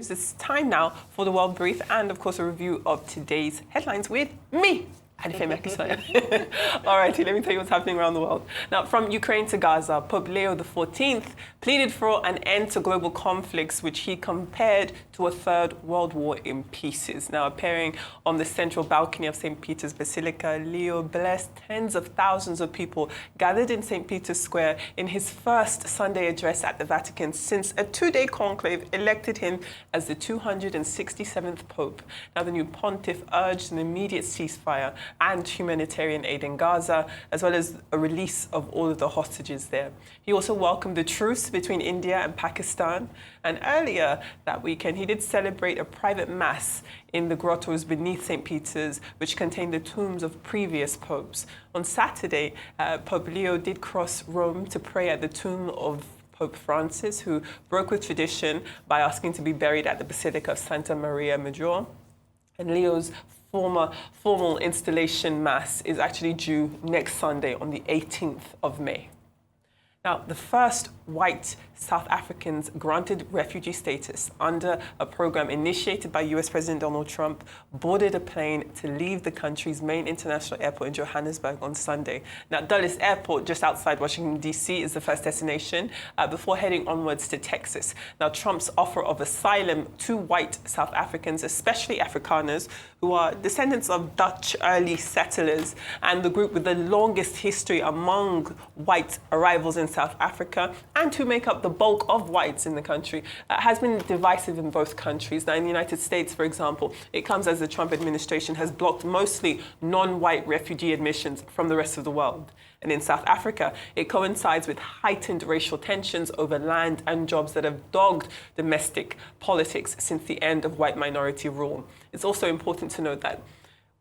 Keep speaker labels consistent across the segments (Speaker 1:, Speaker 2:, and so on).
Speaker 1: news. It's time now for the World Brief and, of course, a review of today's headlines with me. All righty, let me tell you what's happening around the world. Now, from Ukraine to Gaza, Pope Leo XIV pleaded for an end to global conflicts, which he compared to a third world war in pieces. Now, appearing on the central balcony of St. Peter's Basilica, Leo blessed tens of thousands of people gathered in St. Peter's Square in his first Sunday address at the Vatican since a two-day conclave elected him as the 267th Pope. Now, the new pontiff urged an immediate ceasefire and humanitarian aid in Gaza, as well as a release of all of the hostages there. He also welcomed the truce between India and Pakistan. And earlier that weekend, he did celebrate a private mass in the grottos beneath St. Peter's, which contained the tombs of previous popes. On Saturday, Pope Leo did cross Rome to pray at the tomb of Pope Francis, who broke with tradition by asking to be buried at the Basilica of Santa Maria Maggiore. And Leo's formal installation mass is actually due next Sunday on the 18th of May. Now, the first white South Africans granted refugee status under a program initiated by US President Donald Trump boarded a plane to leave the country's main international airport in Johannesburg on Sunday. Now, Dulles Airport, just outside Washington, D.C., is the first destination before heading onwards to Texas. Now, Trump's offer of asylum to white South Africans, especially Afrikaners, who are descendants of Dutch early settlers and the group with the longest history among white arrivals in South Africa, and who make up the bulk of whites in the country, has been divisive in both countries. Now, in the United States, for example, it comes as the Trump administration has blocked mostly non-white refugee admissions from the rest of the world. And in South Africa, it coincides with heightened racial tensions over land and jobs that have dogged domestic politics since the end of white minority rule. It's also important to note that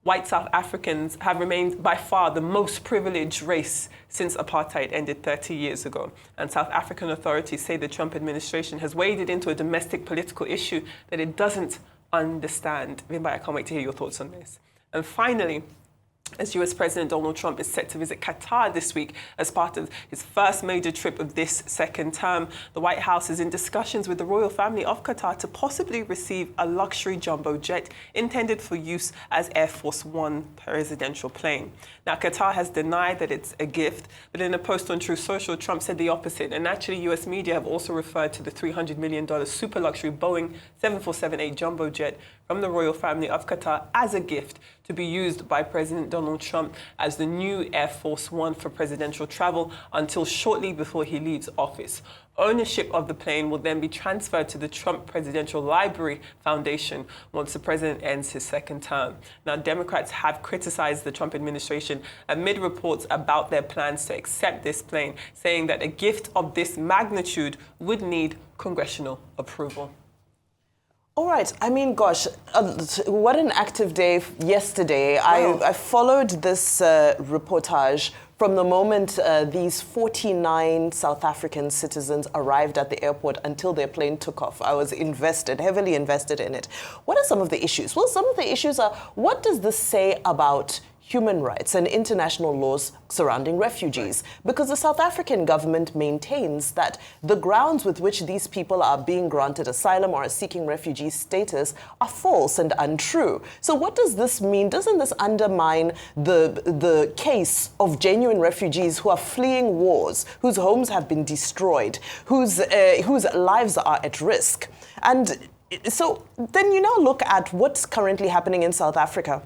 Speaker 1: white South Africans have remained by far the most privileged race since apartheid ended 30 years ago. And South African authorities say the Trump administration has waded into a domestic political issue that it doesn't understand. Vimba, I can't wait to hear your thoughts on this. And finally, as US President Donald Trump is set to visit Qatar this week as part of his first major trip of this second term, the White House is in discussions with the royal family of Qatar to possibly receive a luxury jumbo jet intended for use as Air Force One presidential plane. Now, Qatar has denied that it's a gift, but in a post on Truth Social, Trump said the opposite. And actually, US media have also referred to the $300 million super luxury Boeing 747-8 jumbo jet from the royal family of Qatar as a gift to be used by President Donald Trump as the new Air Force One for presidential travel until shortly before he leaves office. Ownership of the plane will then be transferred to the Trump Presidential Library Foundation once the president ends his second term. Now, Democrats have criticized the Trump administration amid reports about their plans to accept this plane, saying that a gift of this magnitude would need congressional approval.
Speaker 2: All right. I mean, gosh, what an active day yesterday. Wow. I followed this reportage from the moment these 49 South African citizens arrived at the airport until their plane took off. I was heavily invested in it. What are some of the issues? Well, some of the issues are, what does this say about human rights and international laws surrounding refugees? Because the South African government maintains that the grounds with which these people are being granted asylum or are seeking refugee status are false and untrue. So what does this mean? Doesn't this undermine the case of genuine refugees who are fleeing wars, whose homes have been destroyed, whose lives are at risk? And so then you now look at what's currently happening in South Africa.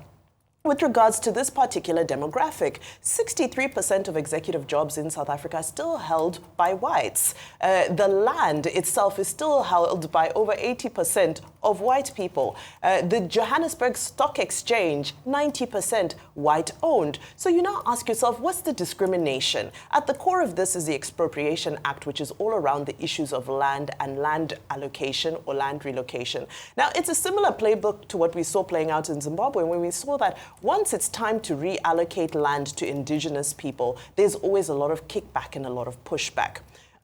Speaker 2: With regards to this particular demographic, 63% of executive jobs in South Africa are still held by whites. The land itself is still held by over 80% of white people. The Johannesburg Stock Exchange, 90% white-owned. So you now ask yourself, what's the discrimination? At the core of this is the Expropriation Act, which is all around the issues of land and land allocation or land relocation. Now, it's a similar playbook to what we saw playing out in Zimbabwe, when we saw that once it's time to reallocate land to indigenous people, there's always a lot of kickback and a lot of pushback.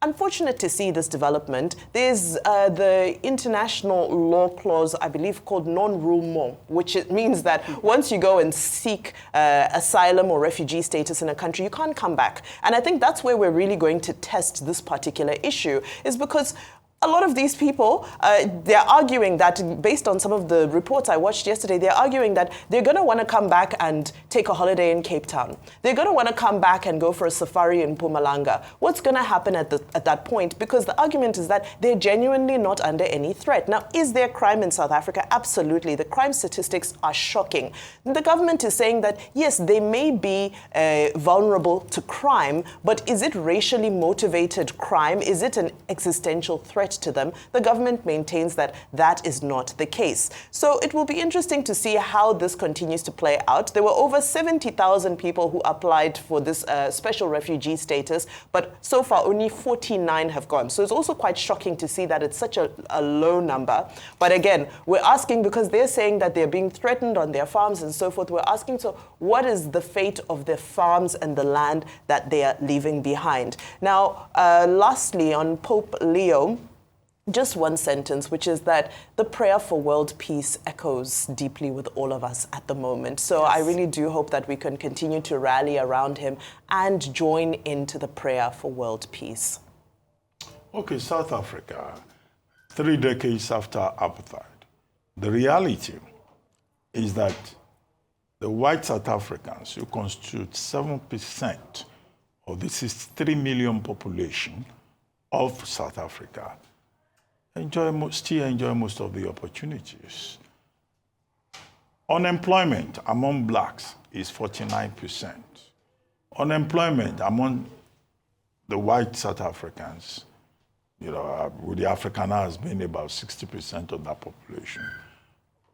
Speaker 2: Unfortunate to see this development. There's the international law clause, I believe, called non-refoulement, which it means that once you go and seek asylum or refugee status in a country, you can't come back. And I think that's where we're really going to test this particular issue, is because a lot of these people, they're arguing that, based on some of the reports I watched yesterday, they're arguing that they're going to want to come back and take a holiday in Cape Town. They're going to want to come back and go for a safari in Mpumalanga. What's going to happen at that point? Because the argument is that they're genuinely not under any threat. Now, is there crime in South Africa? Absolutely. The crime statistics are shocking. The government is saying that, yes, they may be vulnerable to crime, but is it racially motivated crime? Is it an existential threat to them? The government maintains that that is not the case. So it will be interesting to see how this continues to play out. There were over 70,000 people who applied for this special refugee status, but so far only 49 have gone. So it's also quite shocking to see that it's such a low number. But again, we're asking, because they're saying that they're being threatened on their farms and so forth, we're asking, so what is the fate of their farms and the land that they are leaving behind? Now, lastly, on Pope Leo, just one sentence, which is that the prayer for world peace echoes deeply with all of us at the moment. So yes, I really do hope that we can continue to rally around him and join into the prayer for world peace.
Speaker 3: Okay, South Africa, 3 decades after apartheid. The reality is that the white South Africans, who constitute 7% of the 63 million population of South Africa, still enjoy most of the opportunities. Unemployment among blacks is 49%. Unemployment among the white South Africans, with the Afrikaners being about 60% of that population,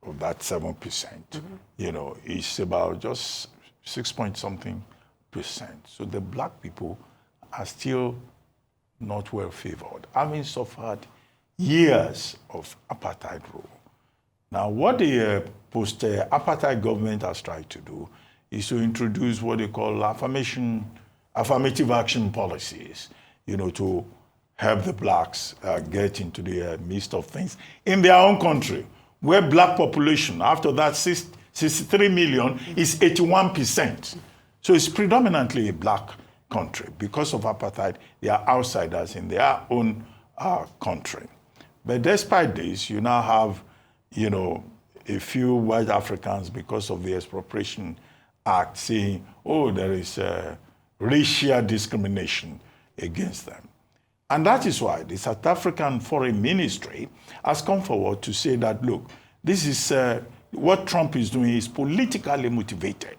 Speaker 3: of that 7%, it's about just 6-point-something%. So the black people are still not well favored, having suffered years of apartheid rule. Now, what the post-apartheid government has tried to do is to introduce what they call affirmative action policies, to help the blacks get into the midst of things in their own country, where black population, after that 63 million, is 81%. So it's predominantly a black country. Because of apartheid, they are outsiders in their own country. But despite this, you now have, a few white Africans, because of the Expropriation Act, saying, oh, there is racial discrimination against them. And that is why the South African Foreign Ministry has come forward to say that, look, this is what Trump is doing is politically motivated,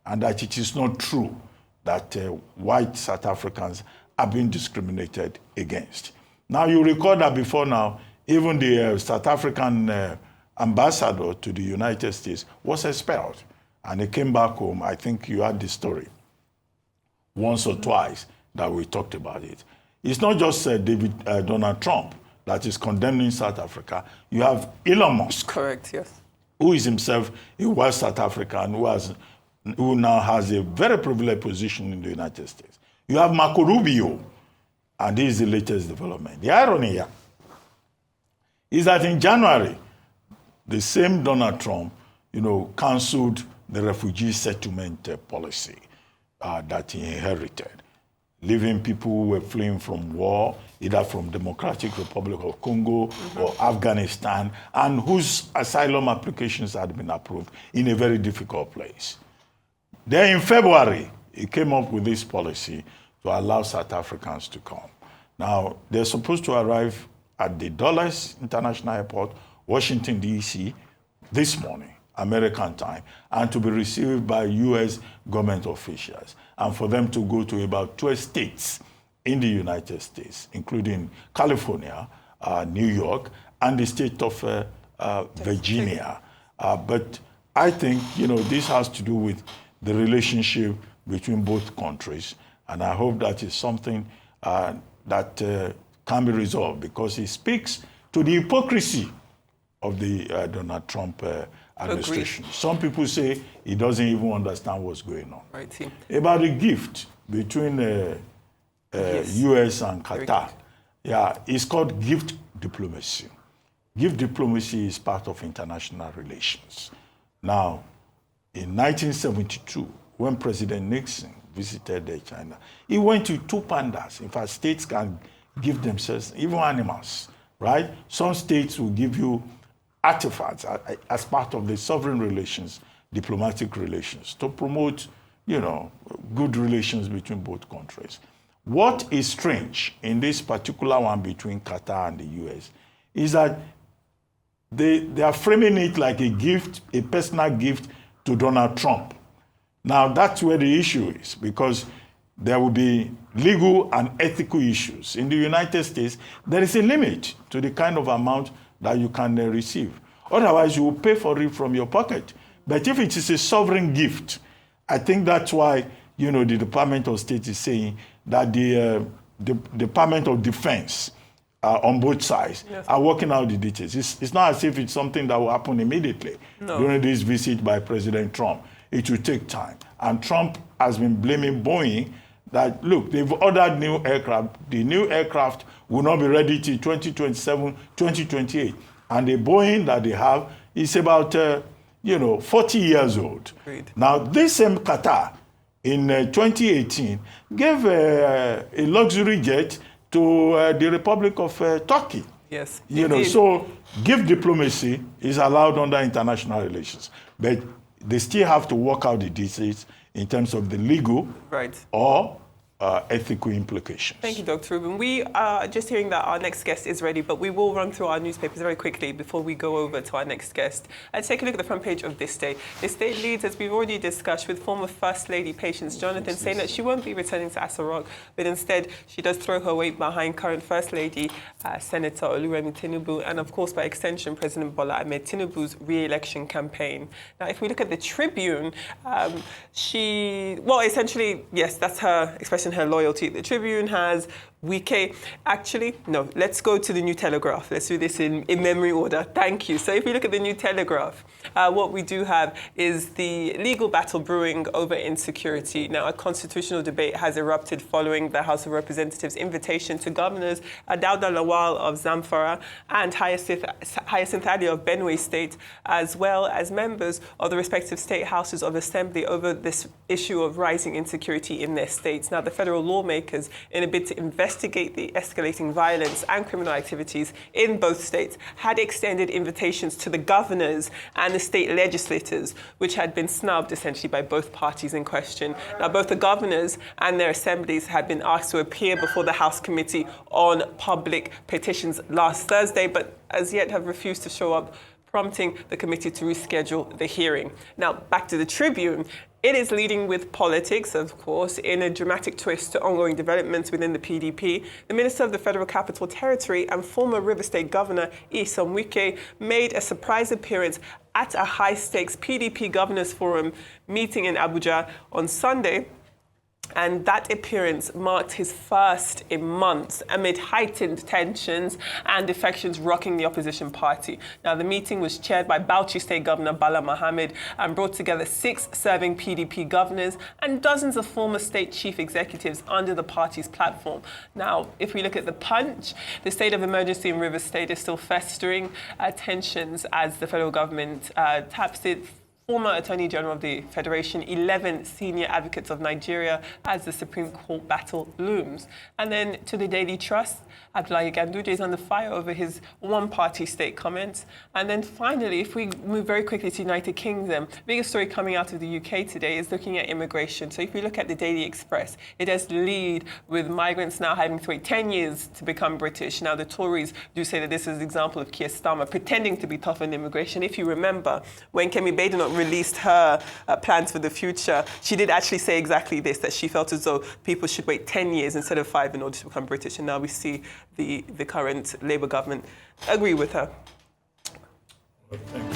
Speaker 3: and that it is not true that white South Africans are being discriminated against. Now, you recall that before now, even the South African ambassador to the United States was expelled, and he came back home. I think you had the story once or twice that we talked about it. It's not just Donald Trump that is condemning South Africa. You have Elon Musk.
Speaker 1: Correct, yes.
Speaker 3: Who is himself a white South African who now has a very privileged position in the United States. You have Marco Rubio, and this is the latest development. The irony here is that in January, the same Donald Trump, canceled the refugee settlement policy that he inherited, leaving people who were fleeing from war, either from Democratic Republic of Congo or Afghanistan, and whose asylum applications had been approved in a very difficult place. Then in February, he came up with this policy to allow South Africans to come. Now, they're supposed to arrive at the Dulles International Airport, Washington, D.C., this morning, American time, and to be received by U.S. government officials, and for them to go to about 12 states in the United States, including California, New York, and the state of Virginia. But I think, this has to do with the relationship between both countries, and I hope that is something that can be resolved, because it speaks to the hypocrisy of the Donald Trump administration. Agreed. Some people say he doesn't even understand what's going on.
Speaker 1: Right.
Speaker 3: About the gift between U.S. and Qatar, it's called gift diplomacy. Gift diplomacy is part of international relations. Now, in 1972, when President Nixon visited China, he went to 2 pandas. In fact, states can give themselves, even animals, right? Some states will give you artifacts as part of the sovereign relations, diplomatic relations, to promote, good relations between both countries. What is strange in this particular one between Qatar and the US is that they are framing it like a gift, a personal gift to Donald Trump. Now, that's where the issue is, because there will be legal and ethical issues. In the United States, there is a limit to the kind of amount that you can receive. Otherwise, you will pay for it from your pocket. But if it is a sovereign gift, I think that's why, the Department of State is saying that the Department of Defense on both sides are working out the details. It's not as if it's something that will happen immediately during this visit by President Trump. It will take time. And Trump has been blaming Boeing that, look, they've ordered new aircraft. The new aircraft will not be ready till 2027, 2028. And the Boeing that they have is about, 40 years old.
Speaker 1: Great.
Speaker 3: Now, this same Qatar in 2018 gave a luxury jet to the Republic of Turkey.
Speaker 1: Yes.
Speaker 3: So gift diplomacy is allowed under international relations. But they still have to work out the details in terms of the legal or ethical implications.
Speaker 1: Thank you, Dr. Rubin. We are just hearing that our next guest is ready, but we will run through our newspapers very quickly before we go over to our next guest. Let's take a look at the front page of This Day. This Day leads, as we've already discussed, with former First Lady Patience Jonathan saying that she won't be returning to Aso Rock, but instead she does throw her weight behind current First Lady Senator Oluremi Tinubu, and of course by extension President Bola Ahmed Tinubu's re-election campaign. Now, if we look at the Tribune, essentially, yes, that's her expression, her loyalty. The Tribune has Wike. Actually, no, let's go to the New Telegraph. Let's do this in memory order. Thank you. So if we look at the New Telegraph, what we do have is the legal battle brewing over insecurity. Now, a constitutional debate has erupted following the House of Representatives' invitation to Governors Dauda Lawal of Zamfara and Hyacinth Ali of Benue State, as well as members of the respective state houses of assembly over this issue of rising insecurity in their states. Now, the federal lawmakers, in a bid to investigate the escalating violence and criminal activities in both states, had extended invitations to the governors and the state legislators, which had been snubbed essentially by both parties in question. Now, both the governors and their assemblies had been asked to appear before the House Committee on Public Petitions last Thursday, but as yet have refused to show up, prompting the committee to reschedule the hearing. Now, back to the Tribune. It is leading with politics, of course, in a dramatic twist to ongoing developments within the PDP. The Minister of the Federal Capital Territory and former River State Governor Nyesom Wike made a surprise appearance at a high-stakes PDP Governors Forum meeting in Abuja on Sunday. And that appearance marked his first in months amid heightened tensions and defections rocking the opposition party. Now, the meeting was chaired by Bauchi State Governor Bala Mohammed and brought together 6 serving PDP governors and dozens of former state chief executives under the party's platform. Now, if we look at the Punch, the state of emergency in River State is still festering tensions as the federal government taps its former Attorney General of the Federation, 11 senior advocates of Nigeria as the Supreme Court battle looms. And then to the Daily Trust, Abdullahi Ganduje is under fire over his one-party state comments. And then finally, if we move very quickly to United Kingdom, the biggest story coming out of the UK today is looking at immigration. So if we look at the Daily Express, it has the lead with migrants now having to wait 10 years to become British. Now, the Tories do say that this is an example of Keir Starmer pretending to be tough on immigration. If you remember, when Kemi Badenoch released her plans for the future, she did actually say exactly this, that she felt as though people should wait 10 years instead of 5 in order to become British. And now we see the current Labour government agree with her.
Speaker 3: Thank you.